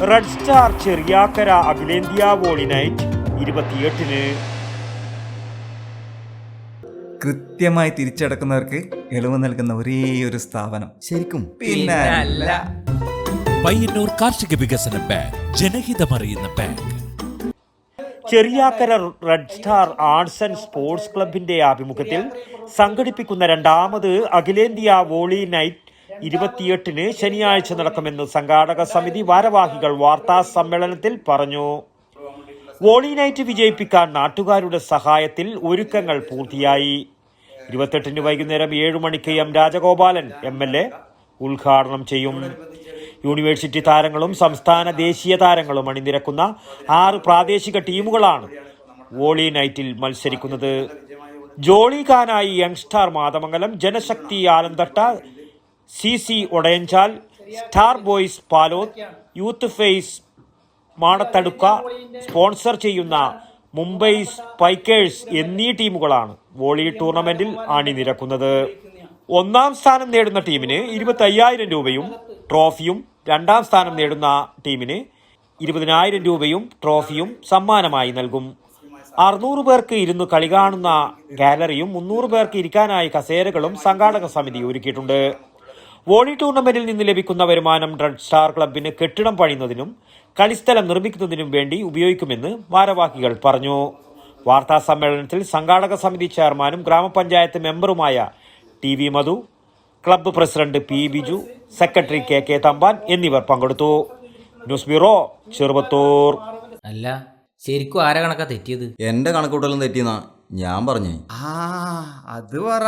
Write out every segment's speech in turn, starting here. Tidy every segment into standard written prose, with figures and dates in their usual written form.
Red star Cheriyakkara അഖിലേന്ത്യാ volley night 28-ന്. കൃത്യമായി തിരിച്ചടക്കുന്നവർക്ക് ഇളവ് നൽകുന്ന ഒരേ ഒരു സ്ഥാപനം. ശരിക്കും പിന്നെ അല്ല. പയ്യന്നൂർ കാർഷിക വികസന ബാങ്ക്, ജനഹിതമറിയുന്ന bank. Cheriyakkara red star arts and sports ക്ലബിന്റെ ആഭിമുഖ്യത്തിൽ സംഘടിപ്പിക്കുന്ന 2ാമത് അഖിലേന്ത്യാ വോളി നൈറ്റ് 28-ന് ശനിയാഴ്ച നടക്കുമെന്ന് സംഘാടക സമിതി ഭാരവാഹികൾ വാർത്താ സമ്മേളനത്തിൽ പറഞ്ഞു. വോളി നൈറ്റ് വിജയിപ്പിക്കാൻ നാട്ടുകാരുടെ സഹായത്തിൽ ഒരുക്കങ്ങൾ പൂർത്തിയായി. 28-ന് വൈകുന്നേരം 7 മണിക്ക് എം രാജഗോപാലൻ MLA ഉദ്ഘാടനം ചെയ്യും. യൂണിവേഴ്സിറ്റി താരങ്ങളും സംസ്ഥാന ദേശീയ താരങ്ങളും അണിനിരക്കുന്ന 6 പ്രാദേശിക ടീമുകളാണ് വോളി നൈറ്റിൽ മത്സരിക്കുന്നത്. Jolly Kanayi youngstar Mathamangalam, Janasakthi Alanthatta, CC Odayanchal, star boys Palothu, youth face Madathadukka, sponsor ചെയ്യുന്ന മുംബൈ സ്പൈക്കേഴ്സ് എന്നീ ടീമുകളാണ് വോളി ടൂർണമെന്റിൽ അണിനിരക്കുന്നത്. 1ാം സ്ഥാനം നേടുന്ന ടീമിന് 25,000 രൂപയും ട്രോഫിയും, 2ാം സ്ഥാനം നേടുന്ന ടീമിന് 20,000 രൂപയും ട്രോഫിയും സമ്മാനമായി നൽകും. 600 പേർക്ക് ഇരുന്ന് കളി കാണുന്ന ഗാലറിയും 300 പേർക്ക് ഇരിക്കാനായി കസേരകളും സംഘാടക സമിതി ഒരുക്കിയിട്ടുണ്ട്. വോളി ടൂർണമെന്റിൽ നിന്ന് ലഭിക്കുന്ന വരുമാനം റെഡ് സ്റ്റാർ ക്ലബിന് കെട്ടിടം പണിയുന്നതിനും കളിസ്ഥലം നിർമ്മിക്കുന്നതിനും വേണ്ടി ഉപയോഗിക്കുമെന്ന് ഭാരവാഹികൾ പറഞ്ഞു. വാർത്താ സമ്മേളനത്തിൽ സംഘാടക സമിതി ചെയർമാനും ഗ്രാമപഞ്ചായത്ത് മെമ്പറുമായ TV Madhu, club president P Biju, secretary KK Thampan എന്നിവർ പങ്കെടുത്തു. News bureau, Cheruvathur. അല്ല, ശരിക്കും ആരാ കണക്കാ തെറ്റിയത്? എന്റെ കണക്കൂട്ടലും തെറ്റിയെന്നാ ഞാൻ പറഞ്ഞേ. അത് പറ.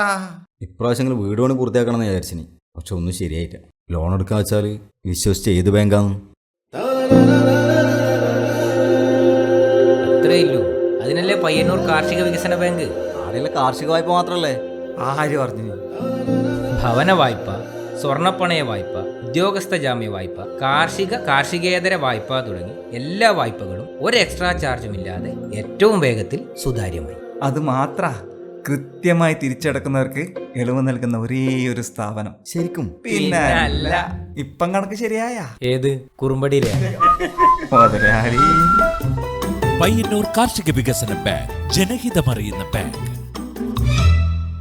ഇപ്രാവശ്യം വീട് പണി പൂർത്തിയാക്കണം എന്ന് വിചാരിച്ചിനി. പക്ഷെ ഒന്നും ശരിയായില്ല. ലോൺ എടുക്കാൻ വെച്ചാൽ വിശ്വസിച്ച് ഏത് ബാങ്കാന്ന്? അത്രേ ഇല്ലൂ. അതിനല്ലേ പയ്യന്നൂർ കാർഷിക വികസന ബാങ്ക്. ആടെയുള്ള കാർഷിക വായ്പ മാത്രല്ലേ? ആര് പറഞ്ഞു? ഭവന വായ്പ, സ്വർണ്ണപ്പണയ വായ്പ, ഉദ്യോഗസ്ഥ ജാമ്യ വായ്പ, കാർഷികേതര വായ്പ തുടങ്ങി എല്ലാ വായ്പകളും ഒരു എക്സ്ട്രാ ചാർജുമില്ലാതെ ഏറ്റവും വേഗത്തിൽ സുതാര്യമായി. അത് മാത്ര കൃത്യമായി തിരിച്ചടക്കുന്നവർക്ക് ഇളവ് നൽകുന്ന ഒരേ ഒരു സ്ഥാപനം. ശരിക്കും പിന്നെ അല്ല. ഇപ്പം കണക്ക് ശരിയായ ഏത് കുറുമ്പടിയിലെ മുതലാളി. പയ്യന്നൂർ കാർഷിക വികസന ബാങ്ക്, ജനഹിതമറിയുന്ന ബാങ്ക്.